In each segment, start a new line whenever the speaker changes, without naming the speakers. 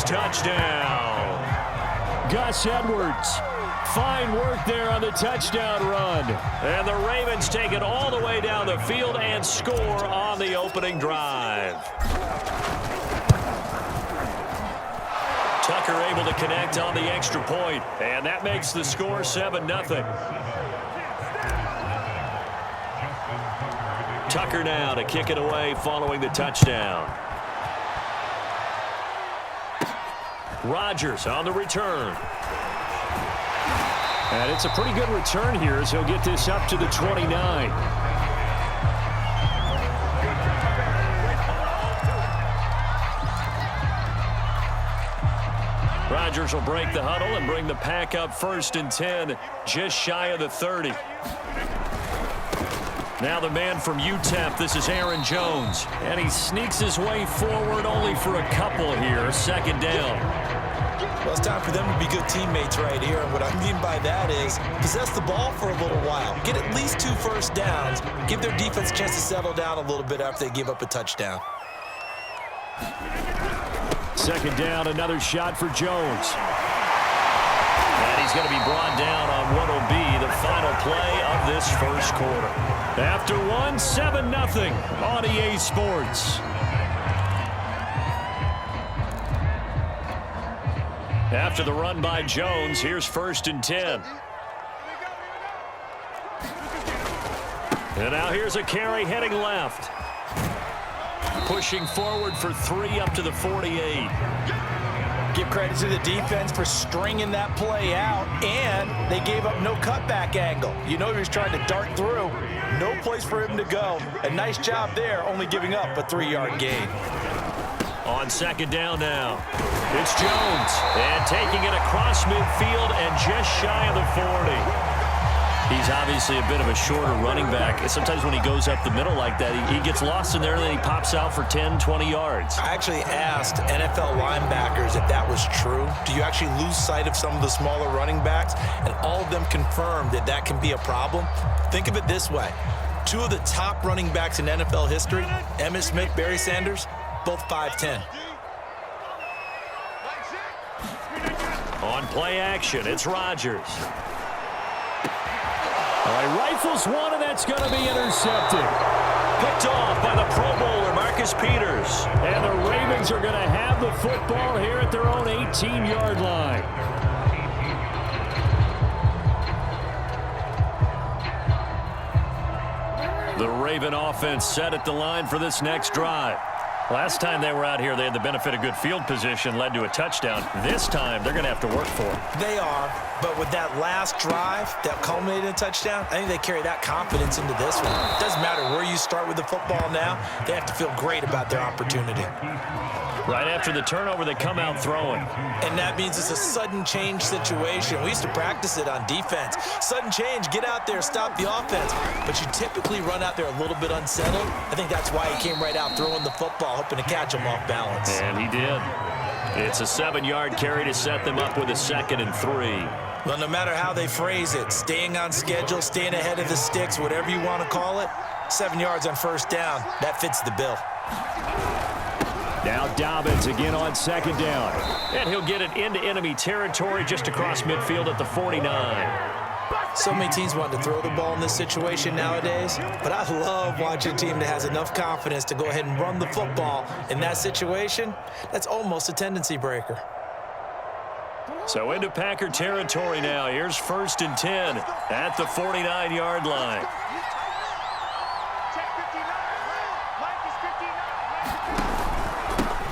touchdown. Gus Edwards. Fine work there on the touchdown run. And the Ravens take it all the way down the field and score on the opening drive. Tucker able to connect on the extra point, and that makes the score 7-0. Tucker now to kick it away following the touchdown. Rodgers on the return. And it's a pretty good return here as he'll get this up to the 29. Rodgers will break the huddle and bring the pack up 1st and 10, just shy of the 30. Now the man from UTEP, this is Aaron Jones. And he sneaks his way forward only for a couple here, 2nd down.
Well, it's time for them to be good teammates right here. And what I mean by that is possess the ball for a little while. Get at least 2 first downs. Give their defense a chance to settle down a little bit after they give up a touchdown.
2nd down, another shot for Jones. And he's going to be brought down on what will be the final play of this first quarter. After 7-0 on EA Sports. After the run by Jones, here's 1st and 10. And now here's a carry heading left. Pushing forward for 3 up to the 48.
Give credit to the defense for stringing that play out, and they gave up no cutback angle. You know he was trying to dart through. No place for him to go. A nice job there, only giving up a 3-yard gain.
On 2nd down now, it's Jones. And taking it across midfield and just shy of the 40. He's obviously a bit of a shorter running back. Sometimes when he goes up the middle like that, he gets lost in there, and then he pops out for 10, 20 yards.
I actually asked NFL linebackers if that was true. Do you actually lose sight of some of the smaller running backs? And all of them confirmed that that can be a problem. Think of it this way. 2 of the top running backs in NFL history, Emmitt Smith, Barry Sanders, both 5'10".
On play action, it's Rodgers. He rifles one, and that's going to be intercepted. Picked off by the Pro Bowler, Marcus Peters. And the Ravens are going to have the football here at their own 18-yard line. The Raven offense set at the line for this next drive. Last time they were out here, they had the benefit of good field position, led to a touchdown. This time, they're going to have to work for it.
They are, but with that last drive that culminated in a touchdown, I think they carry that confidence into this one. It doesn't matter where you start with the football now. They have to feel great about their opportunity.
Right after the turnover, they come out throwing.
And that means it's a sudden change situation. We used to practice it on defense. Sudden change, get out there, stop the offense. But you typically run out there a little bit unsettled. I think that's why he came right out throwing the football, hoping to catch him off balance.
And he did. It's a 7-yard carry to set them up with a 2nd and 3.
Well, no matter how they phrase it, staying on schedule, staying ahead of the sticks, whatever you want to call it, 7 yards on 1st down, that fits the bill.
Now Dobbins again on 2nd down. And he'll get it into enemy territory just across midfield at the 49.
So many teams want to throw the ball in this situation nowadays, but I love watching a team that has enough confidence to go ahead and run the football. In that situation, that's almost a tendency breaker.
So into Packer territory now. Here's 1st and 10 at the 49-yard line.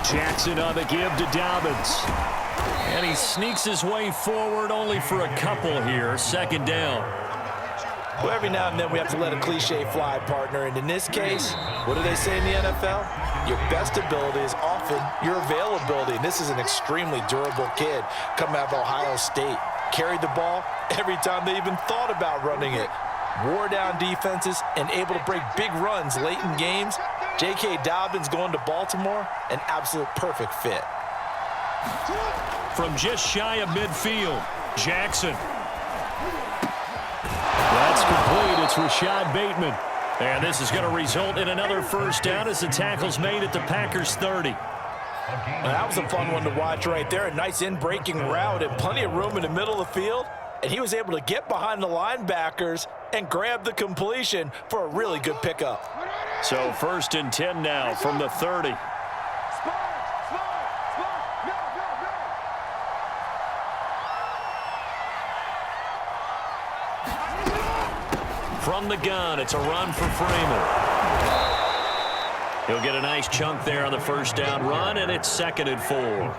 Jackson on the give to Dobbins. And he sneaks his way forward only for a couple here. 2nd down.
Well, every now and then we have to let a cliche fly, partner. And in this case, what do they say in the NFL? Your best ability is often your availability. And this is an extremely durable kid coming out of Ohio State. Carried the ball every time they even thought about running it. Wore down defenses and able to break big runs late in games. J.K. Dobbins going to Baltimore, an absolute perfect fit.
From just shy of midfield, Jackson. That's complete. It's Rashad Bateman. And this is going to result in another 1st down as the tackle's made at the Packers' 30.
That was a fun one to watch right there. A nice in-breaking route and plenty of room in the middle of the field. And he was able to get behind the linebackers and grab the completion for a really good pickup.
So 1st and 10 now from the 30. From the gun, it's a run for Freeman. He'll get a nice chunk there on the first down run, and it's 2nd and 4.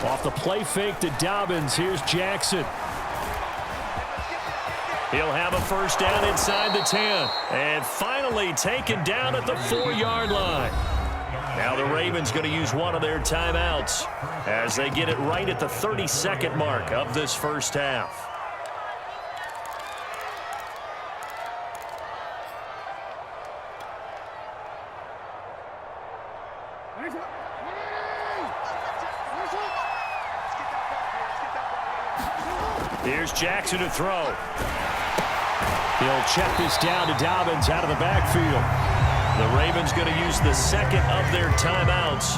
Off the play fake to Dobbins. Here's Jackson. He'll have a first down inside the 10. And finally taken down at the 4-yard line. Now the Ravens going to use one of their timeouts as they get it right at the 32nd mark of this first half. Here's Jackson to throw. He'll check this down to Dobbins out of the backfield. The Ravens going to use the second of their timeouts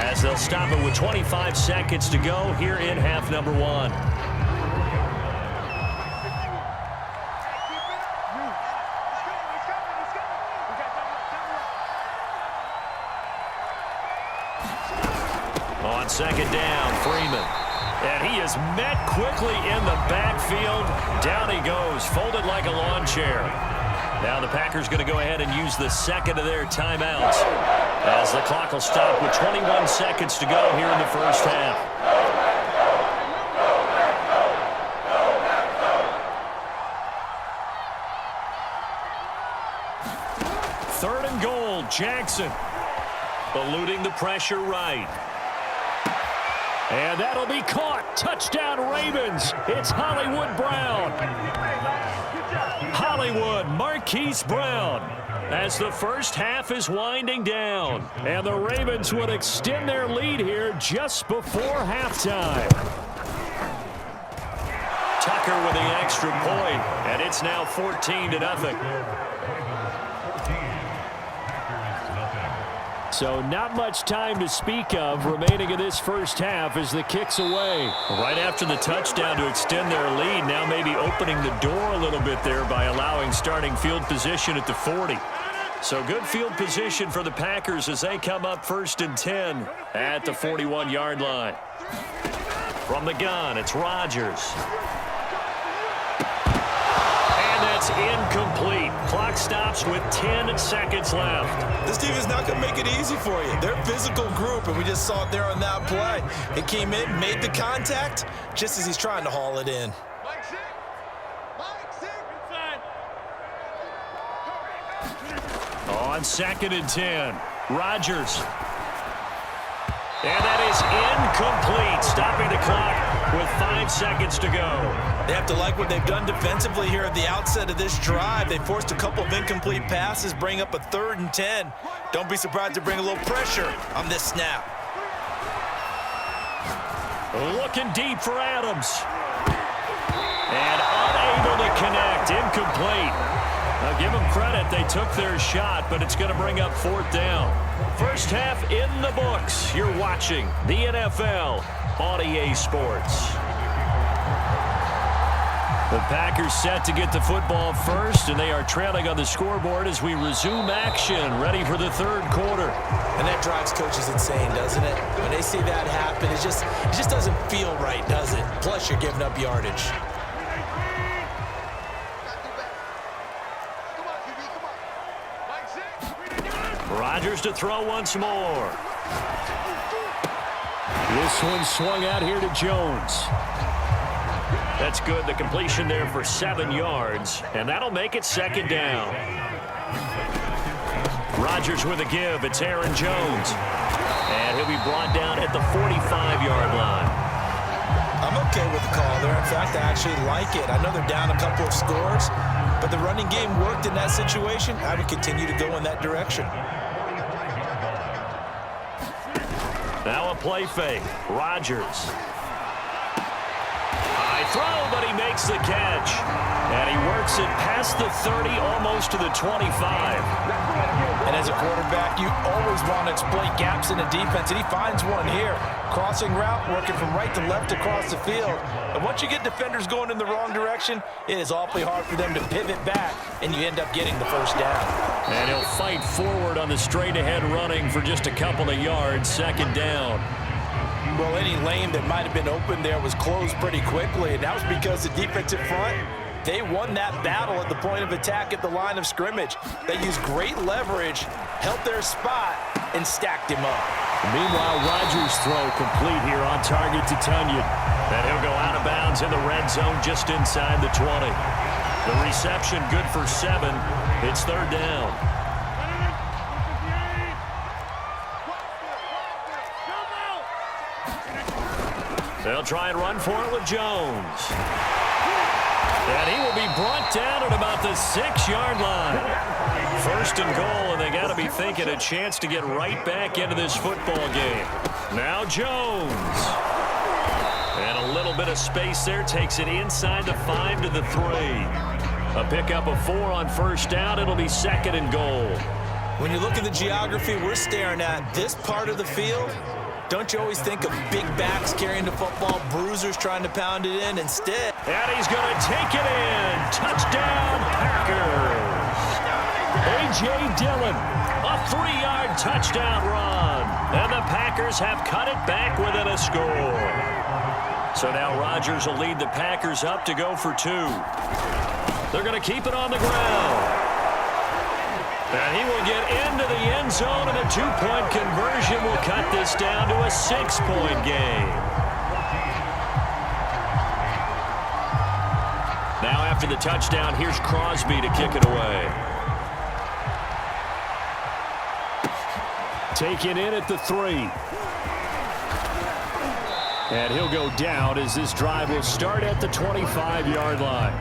as they'll stop it with 25 seconds to go here in half number 1. On 2nd down, Freeman. And he is met quickly in the backfield. Down he goes, folded like a lawn chair. Now the Packers going to go ahead and use the second of their timeouts as the clock will stop with 21 seconds to go here in the first half. Third and goal, Jackson. Eluding the pressure right. And that'll be caught. Touchdown Ravens. It's Hollywood Brown. Hollywood Marquise Brown as the first half is winding down. And the Ravens would extend their lead here just before halftime. Tucker with the extra point, and it's now 14-0. So not much time to speak of remaining in this first half as the kick's away. Right after the touchdown to extend their lead, now maybe opening the door a little bit there by allowing starting field position at the 40. So good field position for the Packers as they come up 1st and 10 at the 41-yard line. From the gun, it's Rodgers. That's incomplete. Clock stops with 10 seconds left.
This team is not going to make it easy for you. They're a physical group, and we just saw it there on that play. It came in, made the contact, just as he's trying to haul it in.
On 2nd and 10, Rodgers. And that is incomplete, stopping the clock with 5 seconds to go.
They have to like what they've done defensively here at the outset of this drive. They forced a couple of incomplete passes, bring up a 3rd and 10. Don't be surprised to bring a little pressure on this snap.
Looking deep for Adams. And unable to connect, incomplete. Now give them credit, they took their shot, but it's going to bring up 4th down. First half in the books. You're watching the NFL on EA Sports. The Packers set to get the football first, and they are trailing on the scoreboard as we resume action, ready for the 3rd quarter.
And that drives coaches insane, doesn't it? When they see that happen, it just doesn't feel right, does it? Plus, you're giving up yardage.
Rodgers to throw once more. This one swung out here to Jones. That's good. The completion there for 7 yards, and that'll make it 2nd down. Rodgers with a give. It's Aaron Jones. And he'll be brought down at the 45-yard line.
I'm I'm okay with the call there. In fact, I actually like it. I know they're down a couple of scores, but the running game worked in that situation. I would continue to go in that direction.
Now a play fake. Rodgers. High throw, but he makes the catch. And he works it past the 30, almost to the 25.
And as a quarterback, you always want to exploit gaps in the defense, and he finds one here. Crossing route, working from right to left across the field. And once you get defenders going in the wrong direction, it is awfully hard for them to pivot back, and you end up getting the first down.
And he'll fight forward on the straight-ahead running for just a couple of yards, second down.
Well, any lane that might have been open there was closed pretty quickly, and that was because the defensive front, they won that battle at the point of attack at the line of scrimmage. They used great leverage, held their spot, and stacked him up.
Meanwhile, Rodgers' throw complete here on target to Tunyon. And he'll go out of bounds in the red zone just inside the 20. The reception good for 7. It's third down. They'll try and run for it with Jones. And he will be brought down at about the 6-yard line. First and goal, and they got to be thinking a chance to get right back into this football game. Now Jones. And a little bit of space there, takes it inside the 5 to the 3. A pickup of 4 on first down. It'll be second and goal.
When you look at the geography we're staring at, this part of the field, don't you always think of big backs carrying the football, bruisers trying to pound it in? Instead,
and he's going to take it in. Touchdown, Packers. A.J. Dillon, a 3-yard touchdown run. And the Packers have cut it back within a score. So now Rodgers will lead the Packers up to go for 2. They're going to keep it on the ground. And he will get into the end zone, and a 2-point conversion will cut this down to a 6-point game. Now after the touchdown, here's Crosby to kick it away. Taken in at the 3. And he'll go down as this drive will start at the 25-yard line.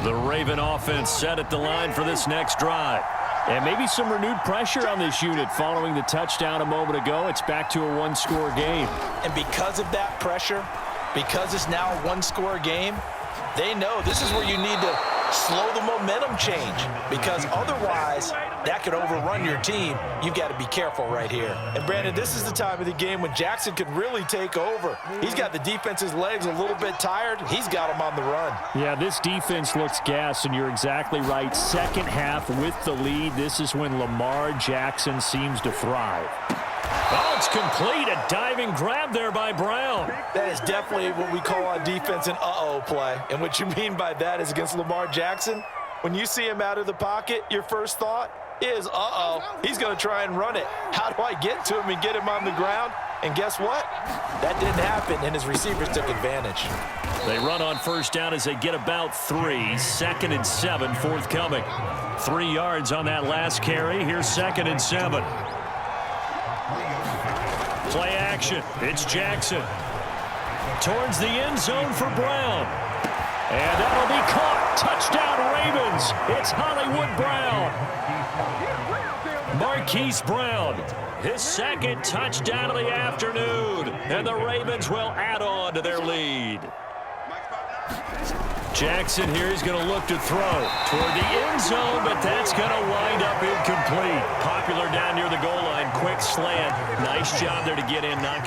The Raven offense set at the line for this next drive. And maybe some renewed pressure on this unit following the touchdown a moment ago. It's back to a 1-score game.
And because of that pressure, because it's now a 1-score game, they know this is where you need to slow the momentum change, because otherwise that could overrun your team. You've got to be careful right here. And Brandon, this is the time of the game when Jackson could really take over. He's got the defense's legs a little bit tired. He's got them on the run.
Yeah, this defense looks gassed, and you're exactly right. Second half with the lead, this is when Lamar Jackson seems to thrive. Oh, it's complete. A diving grab there by Brown.
That is definitely what we call on defense an uh-oh play. And what you mean by that is against Lamar Jackson, when you see him out of the pocket, your first thought is, uh-oh, he's going to try and run it. How do I get to him and get him on the ground? And guess what? That didn't happen, and his receivers took advantage.
They run on first down as they get about 3. Second and 7 forthcoming. 3 yards on that last carry. Here's second and 7. Play action. It's Jackson. Towards the end zone for Brown. And that'll be caught. Touchdown, Ravens. It's Hollywood Brown. Marquise Brown. His second touchdown of the afternoon. And the Ravens will add on to their lead. Jackson here is going to look to throw toward the end zone, but that's going to wind up incomplete. Popular down near the goal line. Quick slant. Nice job there to get in, not